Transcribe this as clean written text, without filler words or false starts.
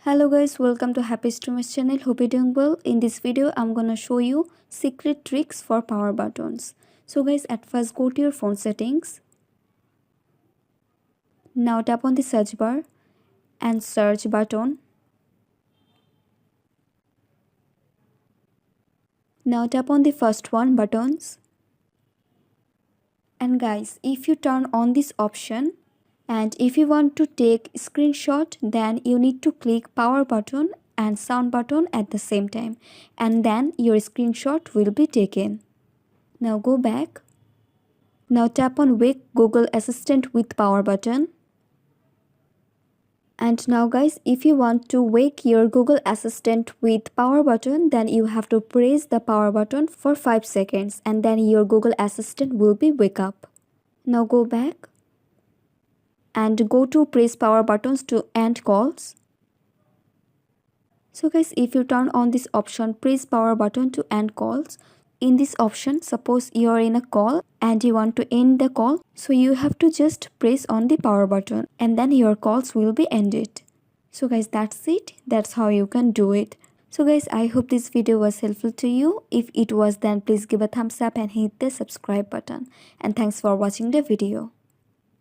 Hello guys, welcome to Happy Streamers channel. Hope you're doing well. In this video, I'm gonna show you secret tricks for power buttons. So guys, at first go to your phone settings. Now tap on the search bar and search button. Now tap on the first one, buttons. And guys, if you turn on this option and if you want to take screenshot, then you need to click power button and sound button at the same time, and then your screenshot will be taken. Now go back. Now tap on Wake Google Assistant with power button. And now guys, if you want to wake your Google Assistant with power button, then you have to press the power button for 5 seconds and then your Google Assistant will be wake up. Now go back and go to press power buttons to end calls. So guys, if you turn on this option, press power button to end calls. In this option, suppose you are in a call and you want to end the call, so you have to just press on the power button and then your calls will be ended. So guys, that's it. That's how you can do it. So guys, I hope this video was helpful to you. If it was, then please give a thumbs up and hit the subscribe button. And thanks for watching the video.